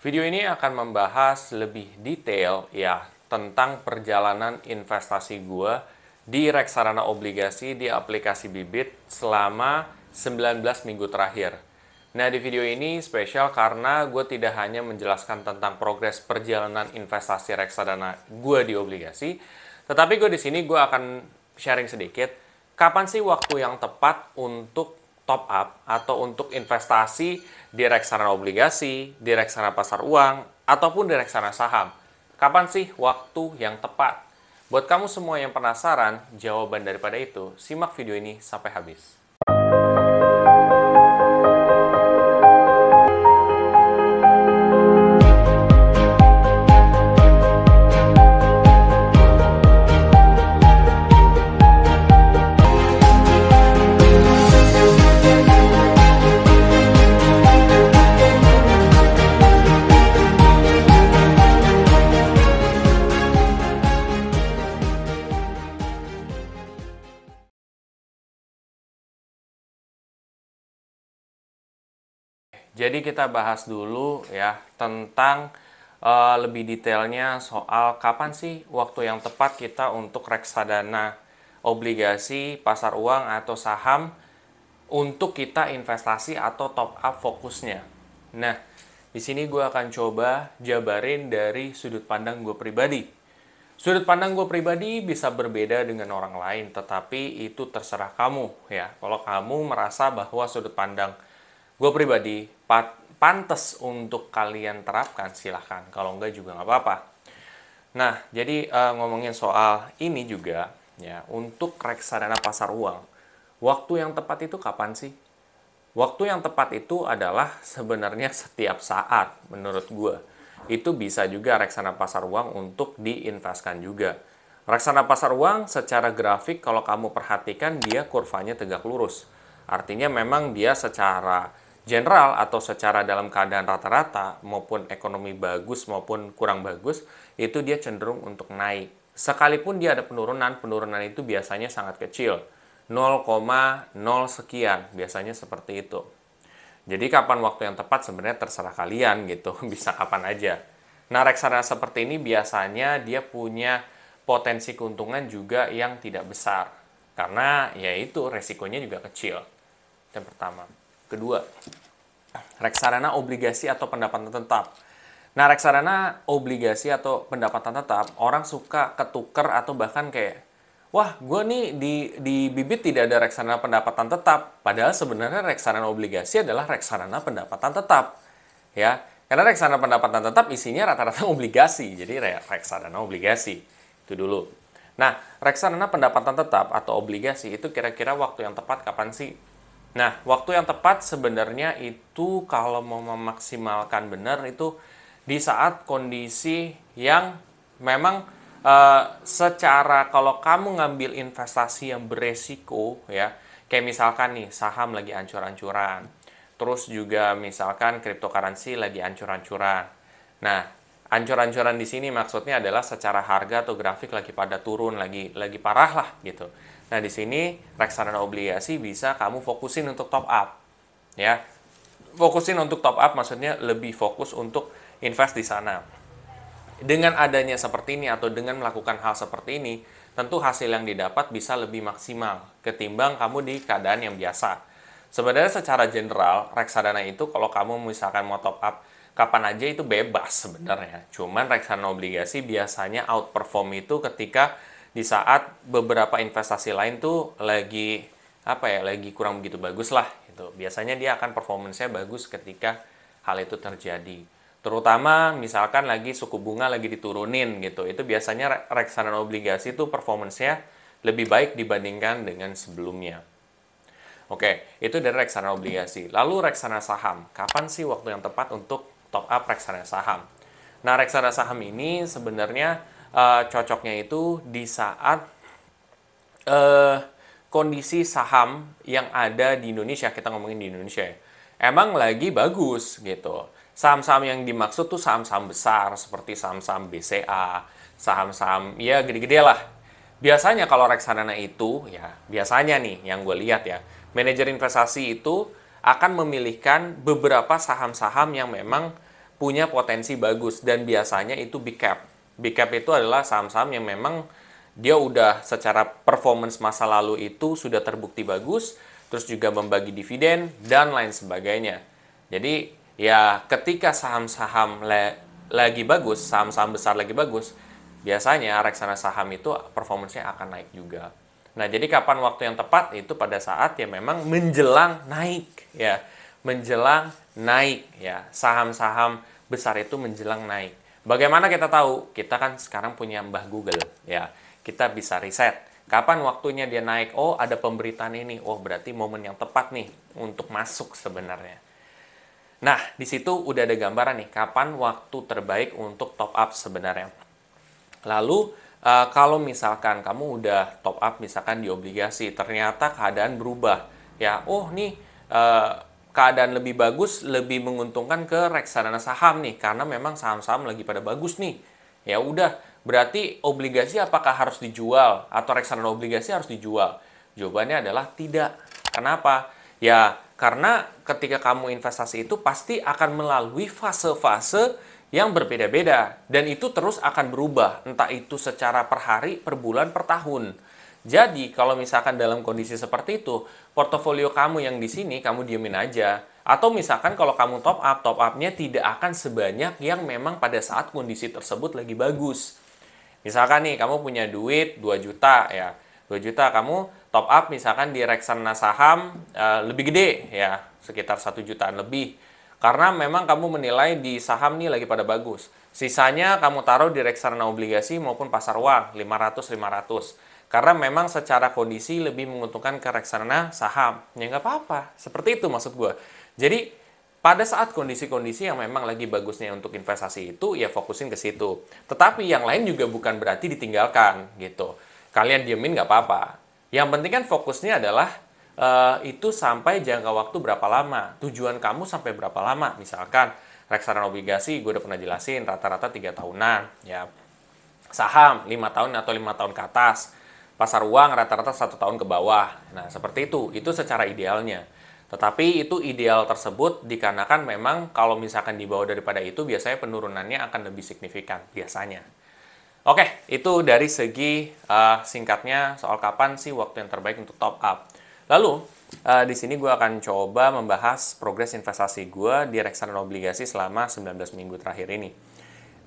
Video ini akan membahas lebih detail ya tentang perjalanan investasi gue di reksadana obligasi di aplikasi Bibit selama 19 minggu terakhir. Nah, di video ini spesial karena gue tidak hanya menjelaskan tentang progres perjalanan investasi reksadana gue di obligasi, tetapi di sini gue akan sharing sedikit kapan sih waktu yang tepat untuk top up atau untuk investasi di reksadana obligasi, di reksadana pasar uang, ataupun di reksadana saham. Kapan sih waktu yang tepat? Buat kamu semua yang penasaran jawaban daripada itu, simak video ini sampai habis. Jadi kita bahas dulu ya tentang lebih detailnya soal kapan sih waktu yang tepat kita untuk reksadana obligasi, pasar uang, atau saham untuk kita investasi atau top up fokusnya. Nah, di sini gue akan coba jabarin dari sudut pandang gue pribadi. Sudut pandang gue pribadi bisa berbeda dengan orang lain, tetapi itu terserah kamu ya. Kalau kamu merasa bahwa sudut pandang gue pribadi pantas untuk kalian terapkan, silahkan. Kalau enggak juga nggak apa-apa. Nah, jadi ngomongin soal ini juga, ya, untuk reksadana pasar uang, waktu yang tepat itu kapan sih? Waktu yang tepat itu adalah sebenarnya setiap saat, menurut gue. Itu bisa juga reksadana pasar uang untuk diinvestkan juga. Reksadana pasar uang secara grafik, kalau kamu perhatikan, dia kurvanya tegak lurus. Artinya memang dia secara general atau secara dalam keadaan rata-rata maupun ekonomi bagus maupun kurang bagus, itu dia cenderung untuk naik. Sekalipun dia ada penurunan, penurunan itu biasanya sangat kecil. 0,0 sekian, biasanya seperti itu. Jadi kapan waktu yang tepat sebenarnya terserah kalian gitu, bisa kapan aja. Nah, reksadana seperti ini biasanya dia punya potensi keuntungan juga yang tidak besar. Karena yaitu resikonya juga kecil. Yang pertama. Kedua, reksadana obligasi atau pendapatan tetap. Nah, reksadana obligasi atau pendapatan tetap, orang suka ketuker atau bahkan kayak, wah, gue nih di Bibit tidak ada reksadana pendapatan tetap. Padahal sebenarnya reksadana obligasi adalah reksadana pendapatan tetap. Ya, karena reksadana pendapatan tetap isinya rata-rata obligasi. Jadi reksadana obligasi. Itu dulu. Nah, reksadana pendapatan tetap atau obligasi itu kira-kira waktu yang tepat kapan sih? Nah, waktu yang tepat sebenarnya itu kalau mau memaksimalkan benar itu di saat kondisi yang memang secara kalau kamu ngambil investasi yang beresiko ya, kayak misalkan nih saham lagi ancur-ancuran, terus juga misalkan cryptocurrency lagi ancur-ancuran. Nah, ancur-ancuran di sini maksudnya adalah secara harga atau grafik lagi pada turun, lagi parah lah gitu. Nah, di sini reksadana obligasi bisa kamu fokusin untuk top up. Ya. Fokusin untuk top up maksudnya lebih fokus untuk invest di sana. Dengan adanya seperti ini atau dengan melakukan hal seperti ini, tentu hasil yang didapat bisa lebih maksimal ketimbang kamu di keadaan yang biasa. Sebenarnya secara general, reksadana itu kalau kamu misalkan mau top up kapan aja itu bebas sebenarnya. Cuman reksadana obligasi biasanya outperform itu ketika di saat beberapa investasi lain tuh lagi lagi kurang begitu bagus lah gitu. Biasanya dia akan performance-nya bagus ketika hal itu terjadi. Terutama misalkan lagi suku bunga lagi diturunin gitu. Itu biasanya reksadana obligasi tuh performance-nya lebih baik dibandingkan dengan sebelumnya. Oke, itu dari reksadana obligasi. Lalu reksadana saham. Kapan sih waktu yang tepat untuk top up reksadana saham? Nah, reksadana saham ini sebenarnya cocoknya itu di saat kondisi saham yang ada di Indonesia, kita ngomongin di Indonesia ya, emang lagi bagus gitu. Saham-saham yang dimaksud tuh saham-saham besar seperti saham-saham BCA, saham-saham ya gede-gede lah. Biasanya kalau reksadana itu ya, biasanya nih yang gue lihat ya, manajer investasi itu akan memilihkan beberapa saham-saham yang memang punya potensi bagus, dan biasanya itu big cap. Big cap itu adalah saham-saham yang memang dia udah secara performance masa lalu itu sudah terbukti bagus, terus juga membagi dividen dan lain sebagainya. Jadi ya ketika saham-saham lagi bagus, saham-saham besar lagi bagus, biasanya reksadana saham itu performance-nya akan naik juga. Nah, jadi kapan waktu yang tepat? Itu pada saat ya memang menjelang naik, ya. Menjelang naik, ya. Saham-saham besar itu menjelang naik. Bagaimana kita tahu? Kita kan sekarang punya Mbah Google, ya. Kita bisa riset. Kapan waktunya dia naik? Oh, ada pemberitaan ini. Oh, berarti momen yang tepat nih untuk masuk sebenarnya. Nah, di situ udah ada gambaran nih, kapan waktu terbaik untuk top up sebenarnya. Lalu, kalau misalkan kamu udah top up misalkan di obligasi, ternyata keadaan berubah. Ya, oh nih, keadaan lebih bagus, lebih menguntungkan ke reksadana saham nih, karena memang saham-saham lagi pada bagus nih. Ya udah, berarti obligasi apakah harus dijual atau reksadana obligasi harus dijual? Jawabannya adalah tidak. Kenapa? Ya, karena ketika kamu investasi itu pasti akan melalui fase-fase yang berbeda-beda, dan itu terus akan berubah, entah itu secara per hari, per bulan, per tahun. Jadi, kalau misalkan dalam kondisi seperti itu, portofolio kamu yang di sini kamu diemin aja. Atau misalkan kalau kamu top up-nya tidak akan sebanyak yang memang pada saat kondisi tersebut lagi bagus. Misalkan nih, kamu punya duit 2 juta ya. 2 juta kamu top up misalkan di reksadana saham lebih gede ya, sekitar 1 jutaan lebih. Karena memang kamu menilai di saham nih lagi pada bagus. Sisanya kamu taruh di reksadana obligasi maupun pasar uang, 500-500. Karena memang secara kondisi lebih menguntungkan ke reksadana saham. Ya nggak apa-apa, seperti itu maksud gue. Jadi, pada saat kondisi-kondisi yang memang lagi bagusnya untuk investasi itu, ya fokusin ke situ. Tetapi yang lain juga bukan berarti ditinggalkan, gitu. Kalian diemin nggak apa-apa. Yang penting kan fokusnya adalah itu sampai jangka waktu berapa lama, tujuan kamu sampai berapa lama. Misalkan reksadana obligasi gue udah pernah jelasin rata-rata 3 tahunan ya, saham 5 tahun atau 5 tahun ke atas, pasar uang rata-rata 1 tahun ke bawah. Nah seperti itu secara idealnya. Tetapi itu ideal tersebut dikarenakan memang kalau misalkan di bawah daripada itu biasanya penurunannya akan lebih signifikan biasanya. Oke, itu dari segi singkatnya soal kapan sih waktu yang terbaik untuk top up. Lalu, di sini gue akan coba membahas progres investasi gue di reksadana obligasi selama 19 minggu terakhir ini.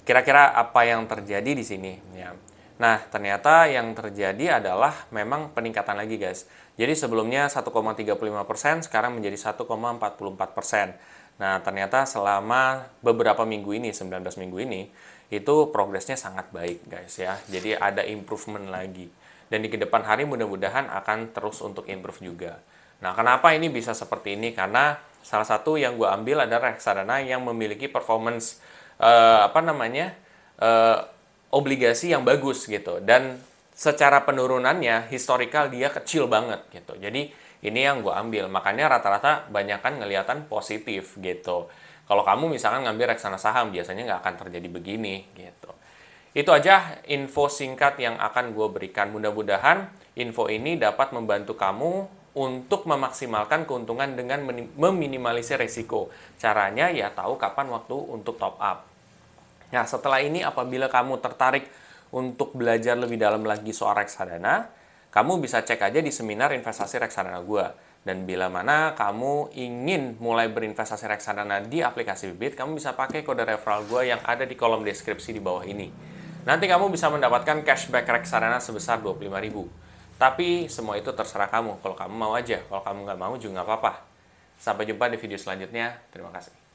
Kira-kira apa yang terjadi di sini? Ya. Nah, ternyata yang terjadi adalah memang peningkatan lagi, guys. Jadi sebelumnya 1,35%, sekarang menjadi 1,44%. Nah, ternyata selama beberapa minggu ini, 19 minggu ini, itu progresnya sangat baik, guys ya. Jadi ada improvement lagi. Dan di kedepan hari mudah-mudahan akan terus untuk improve juga. Nah, kenapa ini bisa seperti ini? Karena salah satu yang gue ambil adalah reksadana yang memiliki performance obligasi yang bagus gitu. Dan secara penurunannya historical dia kecil banget gitu. Jadi ini yang gue ambil. Makanya rata-rata banyakan ngeliatan positif gitu. Kalau kamu misalkan ngambil reksadana saham biasanya nggak akan terjadi begini gitu. Itu aja info singkat yang akan gue berikan. Mudah-mudahan info ini dapat membantu kamu untuk memaksimalkan keuntungan dengan meminimalisir resiko. Caranya ya tahu kapan waktu untuk top up. Nah, setelah ini apabila kamu tertarik untuk belajar lebih dalam lagi soal reksadana, kamu bisa cek aja di seminar investasi reksadana gue. Dan bila mana kamu ingin mulai berinvestasi reksadana di aplikasi Bibit, kamu bisa pakai kode referral gue yang ada di kolom deskripsi di bawah ini. Nanti kamu bisa mendapatkan cashback reksadana sebesar 25.000. Tapi semua itu terserah kamu. Kalau kamu mau aja, kalau kamu nggak mau juga nggak apa-apa. Sampai jumpa di video selanjutnya. Terima kasih.